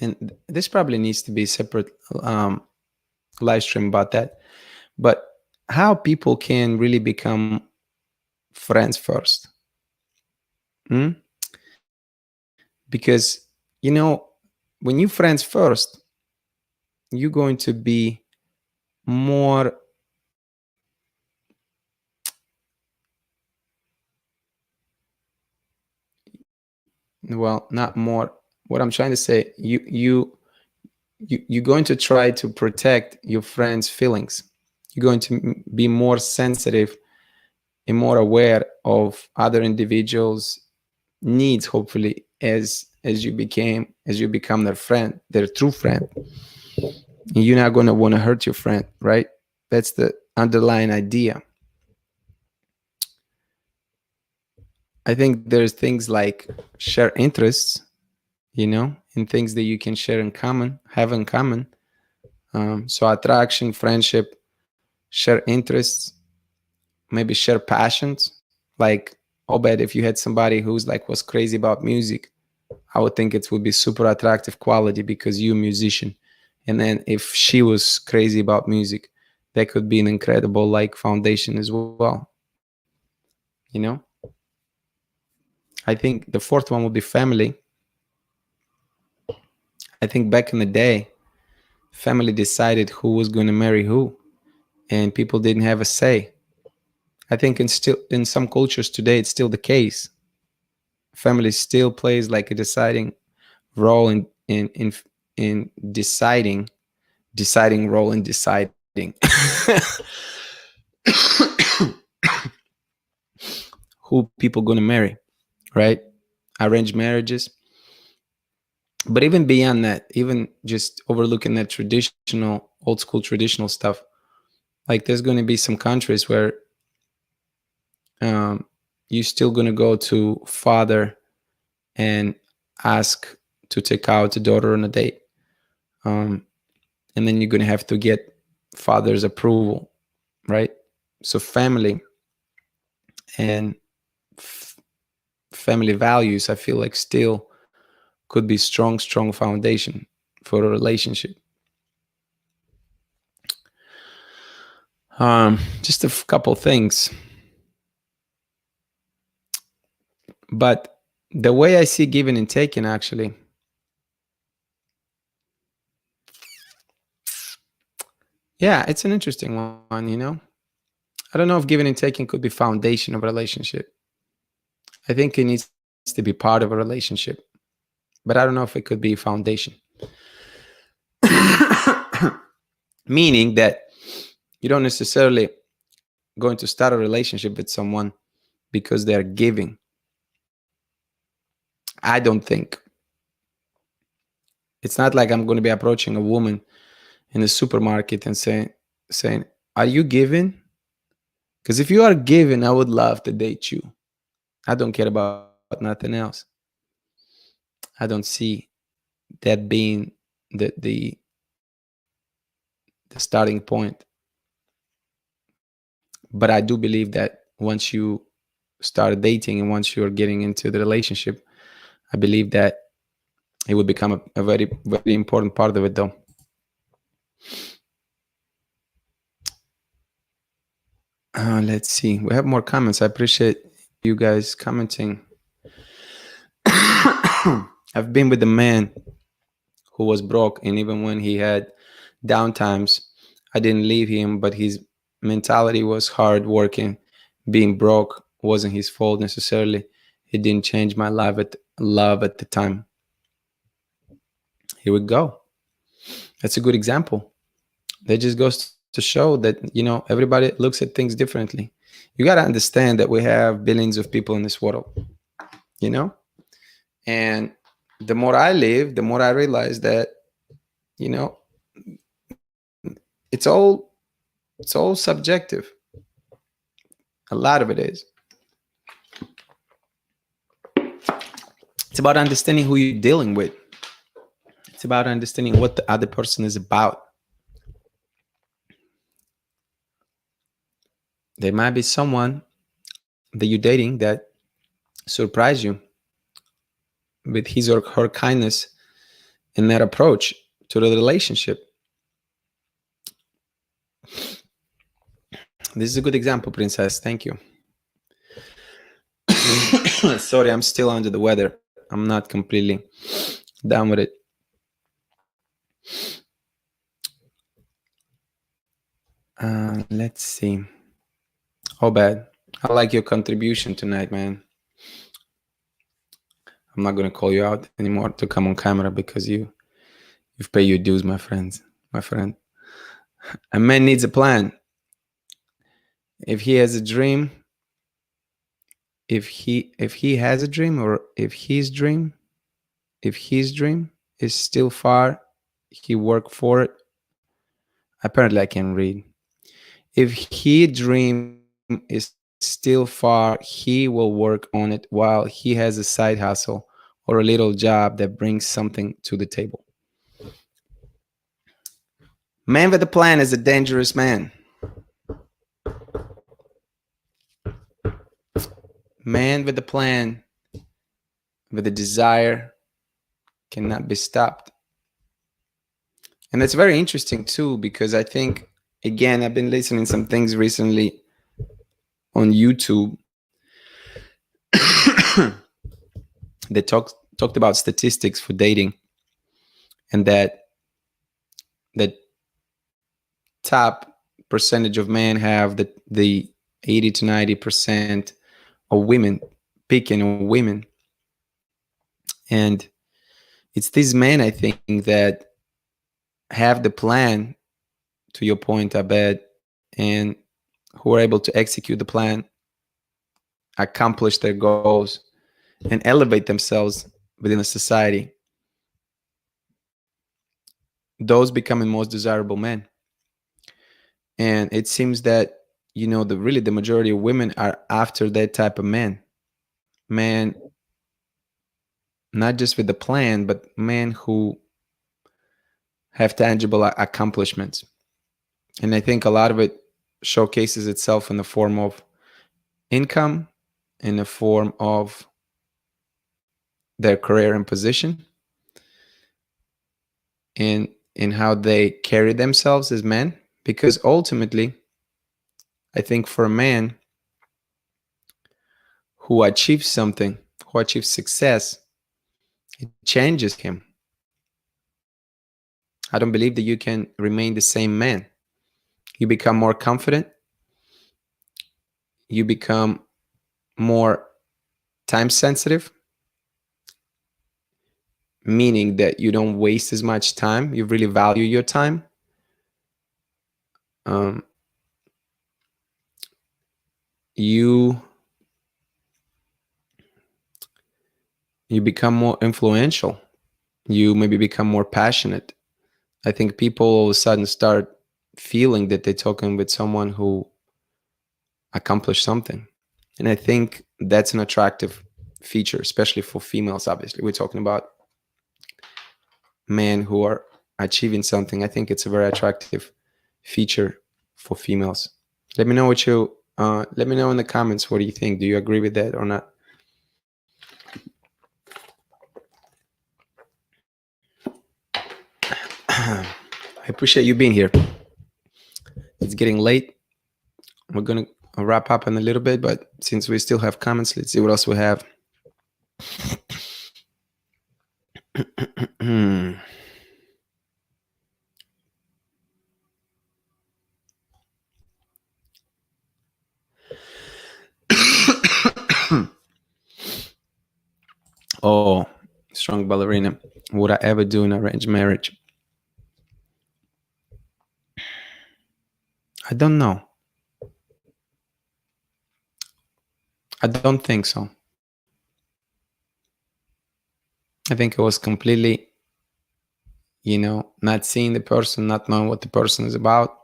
and this probably needs to be a separate live stream about that, but how people can really become friends first. Because, when you friends first, you're going to be more, well, not more. What I'm trying to say, you're going to try to protect your friends' feelings. You're going to be more sensitive and more aware of other individuals' needs, hopefully, as you become their friend, their true friend. And you're not going to want to hurt your friend, right? That's the underlying idea. I think there's things like share interests, and things that you can share in common, have in common. So attraction, friendship, share interests, maybe share passions. Like, Obed, if you had somebody who's like was crazy about music, I would think it would be super attractive quality because you're a musician. And then if she was crazy about music, that could be an incredible like foundation as well. I think the fourth one would be family. I think back in the day, family decided who was going to marry who, and people didn't have a say. I think in some cultures today, it's still the case. Family still plays like a deciding role in deciding role in deciding who people going to marry, right? Arranged marriages. But even beyond that, even just overlooking that traditional, old school traditional stuff, like there's going to be some countries where you're still going to go to father and ask to take out a daughter on a date. And then you're going to have to get father's approval, right? So family and family values, I feel like still could be strong foundation for a relationship. Just a couple things. But the way I see giving and taking, actually, yeah, it's an interesting one, I don't know if giving and taking could be foundation of a relationship. I think it needs to be part of a relationship, but I don't know if it could be foundation. Meaning that you don't necessarily going to start a relationship with someone because they're giving. I don't think. It's not like I'm going to be approaching a woman in the supermarket and saying, are you giving? Because if you are giving, I would love to date you. I don't care about nothing else. I don't see that being the the the starting point. But I do believe that once you start dating and once you're getting into the relationship, I believe that it would become a very, very important part of it, though. Let's see. We have more comments. I appreciate you guys commenting. I've been with a man who was broke, and even when he had downtimes, I didn't leave him, but his mentality was hard working. Being broke wasn't his fault necessarily. It didn't change my love at the time. Here we go. That's a good example. That just goes to show that, everybody looks at things differently. You got to understand that we have billions of people in this world, you know? And the more I live, the more I realize that, you know, it's all subjective. A lot of it is. It's about understanding who you're dealing with. It's about understanding what the other person is about. There might be someone that you're dating that surprise you with his or her kindness and that approach to the relationship. This is a good example, Princess. Thank you. Sorry, I'm still under the weather. I'm not completely done with it. Let's see. Obed, I like your contribution tonight, man. I'm not gonna call you out anymore to come on camera because you've paid your dues, my friend. A man needs a plan. If he has a dream, if he has a dream, or if his dream is still far, he work for it. Apparently I can read. If his dream is still far, he will work on it while he has a side hustle or a little job that brings something to the table. Man with a plan is a dangerous man. Man with a plan, with a desire, cannot be stopped. And that's very interesting too, because I think, again, I've been listening some things recently on YouTube that talked about statistics for dating, and that top percentage of men have the 80 to 90% of women picking on women. And it's these men, I think, that have the plan, to your point, I bet, and who are able to execute the plan, accomplish their goals, and elevate themselves within a society. Those becoming most desirable men. And it seems that, the majority of women are after that type of man, not just with the plan, but men who have tangible accomplishments. And I think a lot of it showcases itself in the form of income, in the form of their career and position, in how they carry themselves as men. Because ultimately, I think for a man who achieves something, who achieves success, it changes him. I don't believe that you can remain the same man. You become more confident. You become more time sensitive, meaning that you don't waste as much time. You really value your time. You become more influential. You maybe become more passionate. I think people all of a sudden start feeling that they're talking with someone who accomplished something. And I think that's an attractive feature, especially for females, obviously. We're talking about men who are achieving something. I think it's a very attractive feature for females. Let me know what you let me know in the comments. What do you think? Do you agree with that or not? I appreciate you being here. It's getting late. We're gonna wrap up in a little bit, but since we still have comments, let's see what else we have. Oh, strong ballerina. Would I ever do an arranged marriage? I don't know. I don't think so. I think it was completely, not seeing the person, not knowing what the person is about.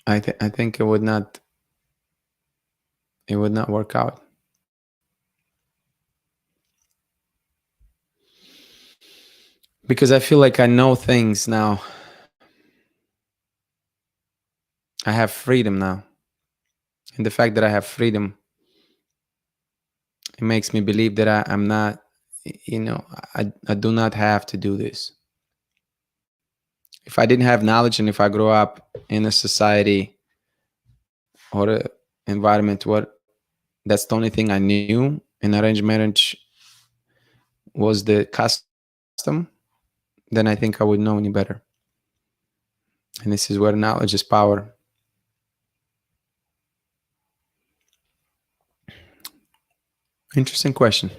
I think it would not work out. Because I feel like I know things now. I have freedom now. And the fact that I have freedom, it makes me believe that I'm not, I do not have to do this. If I didn't have knowledge and if I grew up in a society or an environment where that's the only thing I knew, and arranged marriage was the custom, then I think I would know any better. And this is where knowledge is power. Interesting question.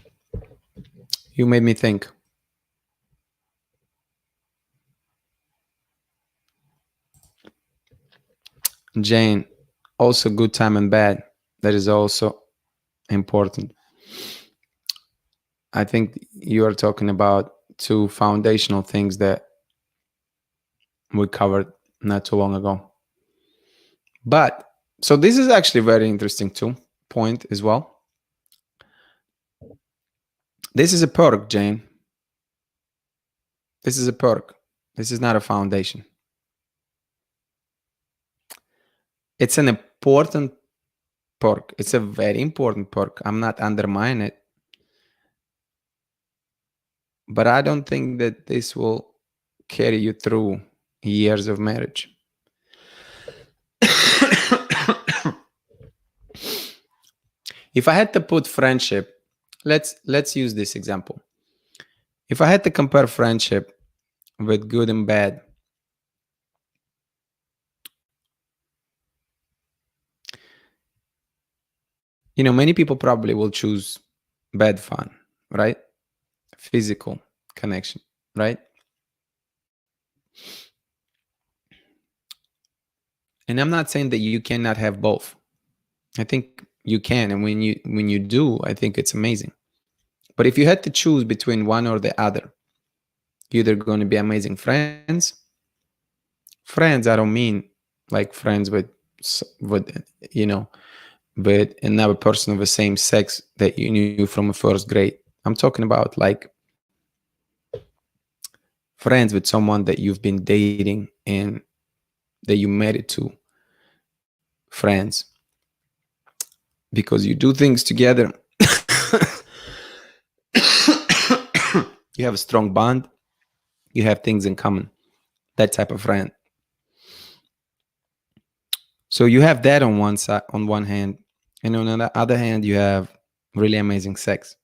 You made me think. Jane, also good time and bad. That is also important. I think you are talking about two foundational things that we covered not too long ago. But so this is actually very interesting too, point as well. This is a perk, Jane. This is a perk. This is not a foundation. It's an important perk. It's a very important perk. I'm not undermining it. But I don't think that this will carry you through years of marriage. If I had to put friendship, let's use this example. If I had to compare friendship with good and bad, many people probably will choose bad fun, right? Physical connection, right? And I'm not saying that you cannot have both. I think you can, and when you do, I think it's amazing. But if you had to choose between one or the other, you're either going to be amazing friends. Friends, I don't mean like friends with with another person of the same sex that you knew from a first grade. I'm talking about like friends with someone that you've been dating and that you married to. Friends, because you do things together. You have a strong bond. You have things in common. That type of friend. So you have that on one side, on one hand, and on the other hand, you have really amazing sex.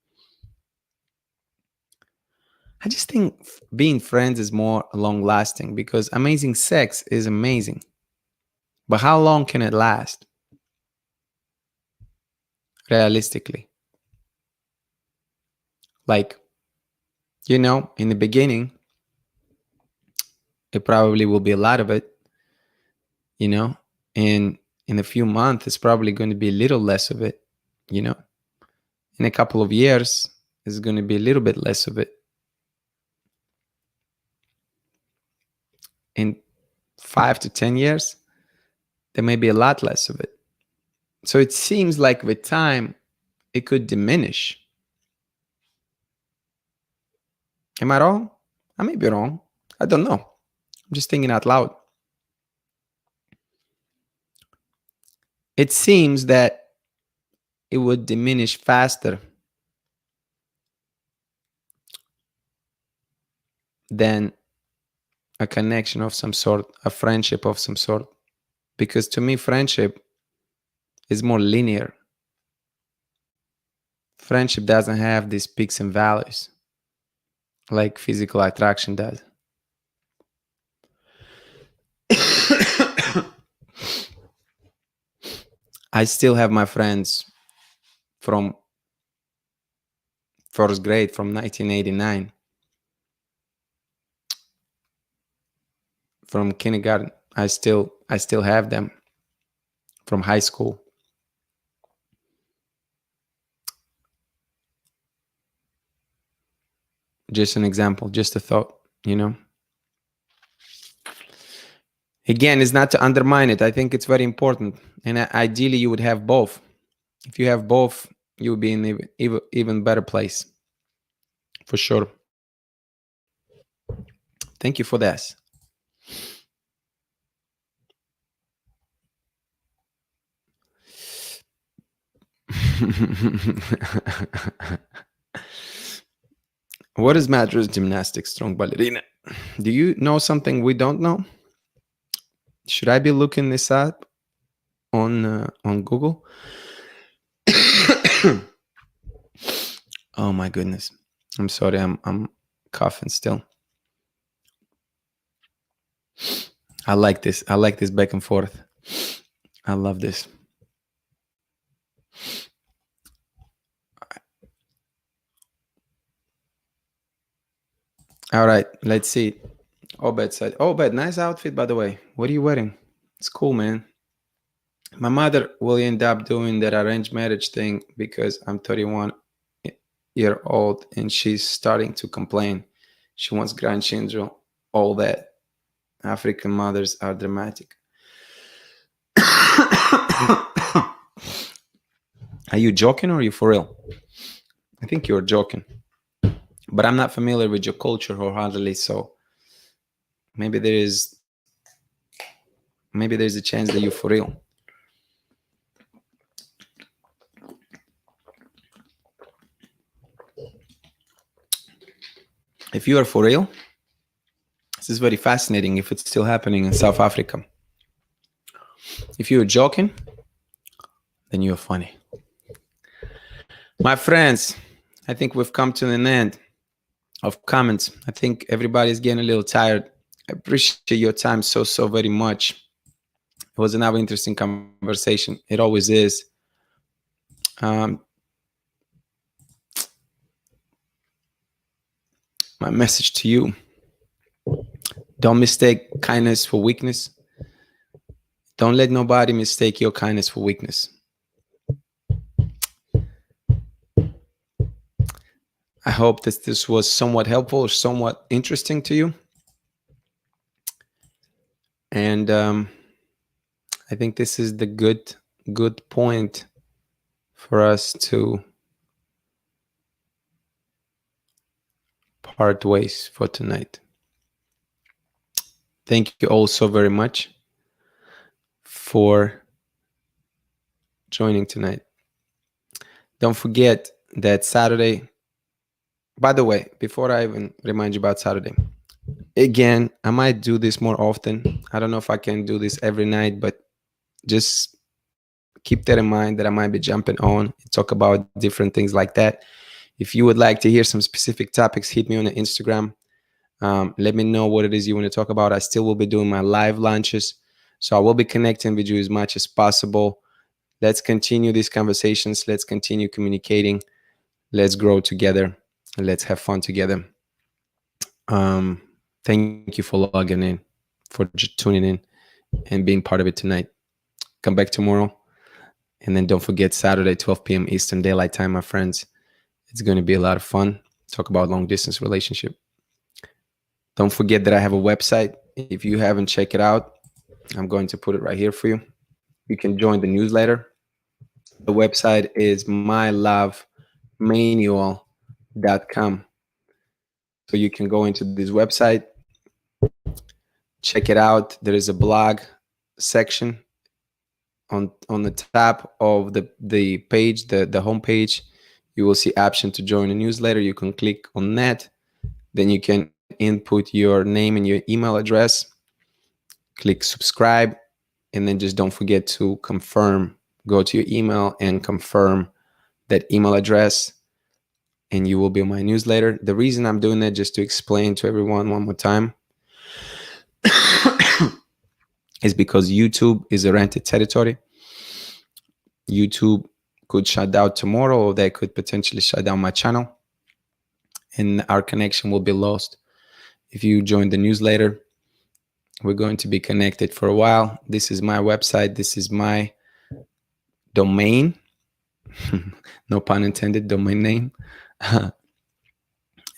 I just think being friends is more long lasting because amazing sex is amazing. But how long can it last? Realistically. Like, in the beginning, it probably will be a lot of it, and in a few months, it's probably going to be a little less of it, In a couple of years, it's going to be a little bit less of it. In 5 to 10 years, there may be a lot less of it. So it seems like with time, it could diminish. Am I wrong? I may be wrong. I don't know. I'm just thinking out loud. It seems that it would diminish faster than a connection of some sort, a friendship of some sort. Because to me, friendship is more linear. Friendship doesn't have these peaks and valleys like physical attraction does. I still have my friends from first grade, from 1989, from kindergarten. I still have them from high school. Just an example, just a thought, you know. Again, it's not to undermine it. I think it's very important. And ideally, you would have both. If you have both, you would be in an even better place. For sure. Thank you for this. What is mattress gymnastics, strong ballerina? Do you know something we don't know? Should I be looking this up on Google? Oh my goodness. I'm sorry, I'm coughing still. I like this. I like this back and forth. I love this. All right, let's see. Obed said, Obed, nice outfit, by the way. What are you wearing? It's cool, man. My mother will end up doing that arranged marriage thing because I'm 31 year old and she's starting to complain. She wants grandchildren, all that. African mothers are dramatic. Are you joking or are you for real? I think you're joking. But I'm not familiar with your culture wholeheartedly, so maybe there's a chance that you're for real. If you are for real, this is very fascinating if it's still happening in South Africa. If you're joking, then you're funny. My friends, I think we've come to an end of comments. I think everybody's getting a little tired. I appreciate your time so very much. It was another interesting conversation. It always is. My message to you: don't mistake kindness for weakness. Don't let nobody mistake your kindness for weakness. I hope that this was somewhat helpful or somewhat interesting to you. And I think this is the good point for us to part ways for tonight. Thank you all so very much for joining tonight. Don't forget that Saturday, by the way, before I even remind you about Saturday, again, I might do this more often. I don't know if I can do this every night, but just keep that in mind that I might be jumping on and talk about different things like that. If you would like to hear some specific topics, hit me on the Instagram. Let me know what it is you want to talk about. I still will be doing my live launches, so I will be connecting with you as much as possible. Let's continue these conversations. Let's continue communicating. Let's grow together. And let's have fun together. Thank you for logging in, for tuning in and being part of it tonight. Come back tomorrow. And then don't forget Saturday, 12 p.m. Eastern Daylight Time, my friends. It's going to be a lot of fun. Talk about long distance relationship. Don't forget that I have a website. If you haven't checked it out, I'm going to put it right here for you. You can join the newsletter. website is mylovemanual.com. So you can go into this website, check it out. There is a blog section on the top of the page, the home page. You will see option to join a newsletter. You can click on that. Then you can input your name and your email address. Click subscribe, and then just don't forget to confirm. Go to your email and confirm that email address, and you will be on my newsletter. The reason I'm doing that, just to explain to everyone one more time, is because YouTube is a rented territory. YouTube could shut down tomorrow, or they could potentially shut down my channel, and our connection will be lost. If you join the newsletter, we're going to be connected for a while. This is my website. This is my domain. No pun intended, domain name.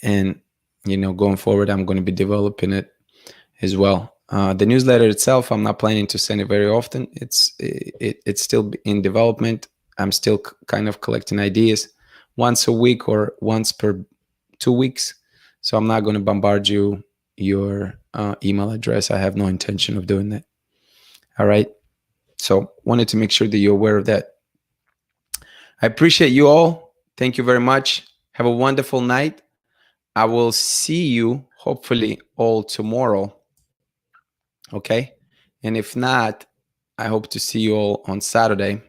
And, going forward, I'm going to be developing it as well. The newsletter itself, I'm not planning to send it very often. It's still in development. I'm still kind of collecting ideas once a week or once per 2 weeks. So I'm not going to bombard you your email address. I have no intention of doing that. All right. So wanted to make sure that you're aware of that. I appreciate you all. Thank you very much. Have a wonderful night. I will see you hopefully all tomorrow. Okay. And if not, I hope to see you all on Saturday.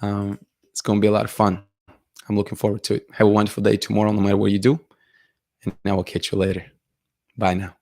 It's going to be a lot of fun. I'm looking forward to it. Have a wonderful day tomorrow, no matter what you do. And I will catch you later. Bye now.